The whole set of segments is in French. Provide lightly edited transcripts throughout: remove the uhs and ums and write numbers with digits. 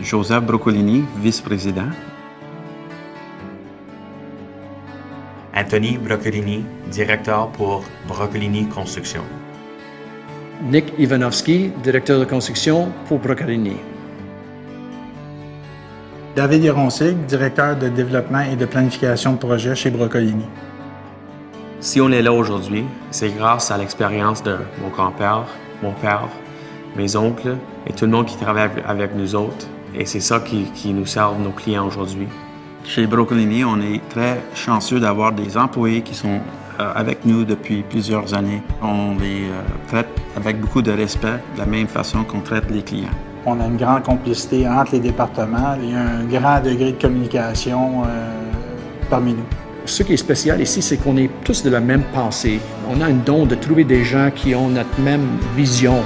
Joseph Broccolini, vice-président. Anthony Broccolini, directeur pour Broccolini Construction. Nick Ivanovski, directeur de construction pour Broccolini. David Yaroncig, directeur de développement et de planification de projet chez Broccolini. Si on est là aujourd'hui, c'est grâce à l'expérience de mon grand-père, mon père, mes oncles et tout le monde qui travaille avec nous autres. Et c'est ça qui nous sert nos clients aujourd'hui. Chez Broccolini, on est très chanceux d'avoir des employés qui sont avec nous depuis plusieurs années. On les traite avec beaucoup de respect, de la même façon qu'on traite les clients. On a une grande complicité entre les départements. Il y a un grand degré de communication parmi nous. Ce qui est spécial ici, c'est qu'on est tous de la même pensée. On a un don de trouver des gens qui ont notre même vision.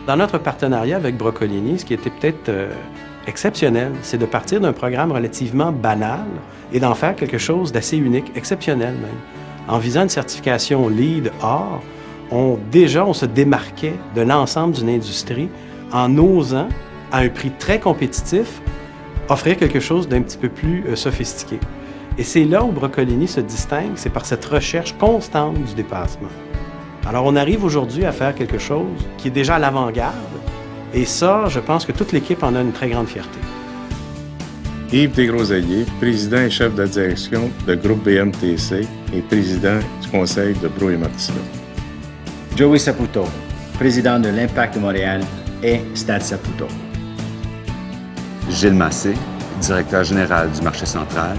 Dans notre partenariat avec Broccolini, ce qui était peut-être exceptionnel, c'est de partir d'un programme relativement banal et d'en faire quelque chose d'assez unique, exceptionnel même. En visant une certification LEED Or, on se démarquait de l'ensemble d'une industrie en osant, à un prix très compétitif, offrir quelque chose d'un petit peu plus sophistiqué. Et c'est là où Broccolini se distingue, c'est par cette recherche constante du dépassement. Alors, on arrive aujourd'hui à faire quelque chose qui est déjà à l'avant-garde. Et ça, je pense que toute l'équipe en a une très grande fierté. Yves Desgroseilliers, président et chef de la direction de groupe BMTC et président du conseil de Bro et Martineau. Joey Saputo, président de l'Impact de Montréal et Stade Saputo. Gilles Massé, directeur général du marché central,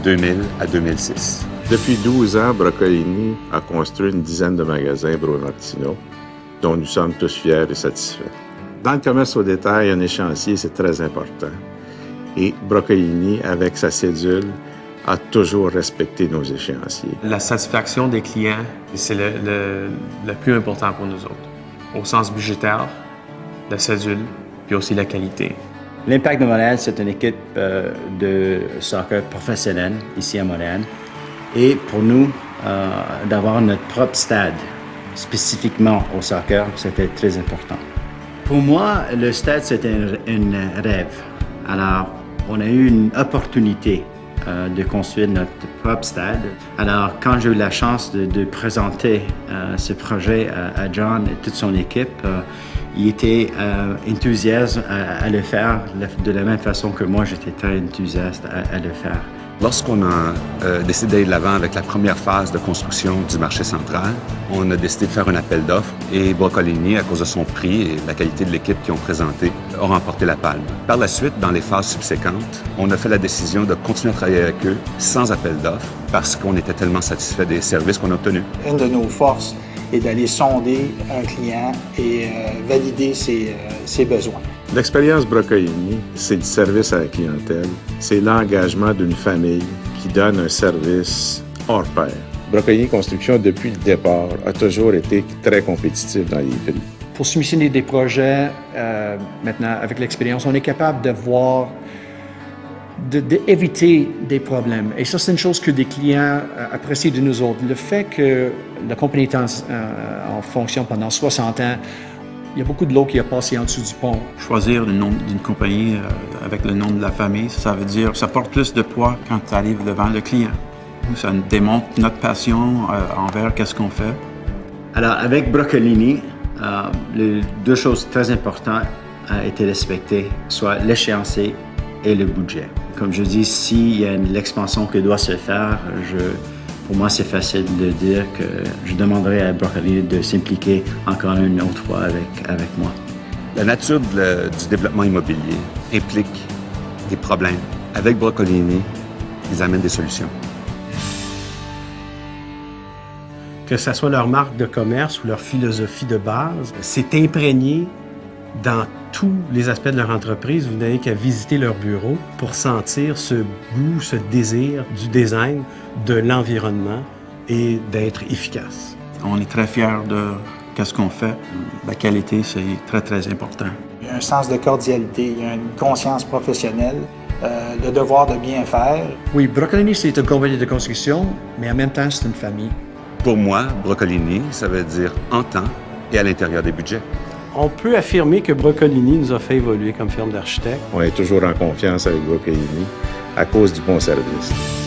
2000 à 2006. Depuis 12 ans, Broccolini a construit une dizaine de magasins Bro et Martineau, dont nous sommes tous fiers et satisfaits. Dans le commerce au détail, un échéancier, c'est très important. Et Broccolini, avec sa cédule, a toujours respecté nos échéanciers. La satisfaction des clients, c'est le plus important pour nous autres. Au sens budgétaire, la cédule, puis aussi la qualité. L'Impact de Montréal, c'est une équipe de soccer professionnelle ici à Montréal. Et pour nous, d'avoir notre propre stade, spécifiquement au soccer, c'était très important. Pour moi, le stade, c'était un rêve. Alors, on a eu une opportunité de construire notre propre stade. Alors, quand j'ai eu la chance de présenter ce projet à John et toute son équipe, il était enthousiaste à le faire de la même façon que moi, j'étais très enthousiaste à le faire. Lorsqu'on a décidé d'aller de l'avant avec la première phase de construction du marché central, on a décidé de faire un appel d'offres et Broccolini, à cause de son prix et la qualité de l'équipe qu'ils ont présenté, a remporté la palme. Par la suite, dans les phases subséquentes, on a fait la décision de continuer à travailler avec eux sans appel d'offres parce qu'on était tellement satisfait des services qu'on a obtenus. Une de nos forces est d'aller sonder un client et valider ses besoins. L'expérience Broccolini, c'est du service à la clientèle, c'est l'engagement d'une famille qui donne un service hors pair. Broccolini Construction, depuis le départ, a toujours été très compétitif dans les prix. Pour soumissionner des projets, maintenant, avec l'expérience, on est capable de voir, d'éviter des problèmes. Et ça, c'est une chose que des clients apprécient de nous autres. Le fait que la compagnie est en fonction pendant 60 ans, il y a beaucoup de l'eau qui a passé en dessous du pont. Choisir le nom d'une compagnie avec le nom de la famille, ça veut dire ça porte plus de poids quand tu arrives devant le client. Ça démontre notre passion envers qu'est-ce qu'on fait. Alors, avec Broccolini, les deux choses très importantes ont été respectées, soit l'échéancier et le budget. Comme je dis, s'il y a l'expansion qui doit se faire, pour moi, c'est facile de dire que je demanderai à Broccolini de s'impliquer encore une autre fois avec moi. La nature du développement immobilier implique des problèmes. Avec Broccolini, ils amènent des solutions. Que ce soit leur marque de commerce ou leur philosophie de base, c'est imprégné dans tous les aspects de leur entreprise. Vous n'avez qu'à visiter leur bureau pour sentir ce goût, ce désir du design, de l'environnement et d'être efficace. On est très fiers de ce qu'on fait. La qualité, c'est très, très important. Il y a un sens de cordialité, il y a une conscience professionnelle, le devoir de bien faire. Oui, Broccolini, c'est une compagnie de construction, mais en même temps, c'est une famille. Pour moi, Broccolini, ça veut dire en temps et à l'intérieur des budgets. On peut affirmer que Broccolini nous a fait évoluer comme firme d'architectes. On est toujours en confiance avec Broccolini à cause du bon service.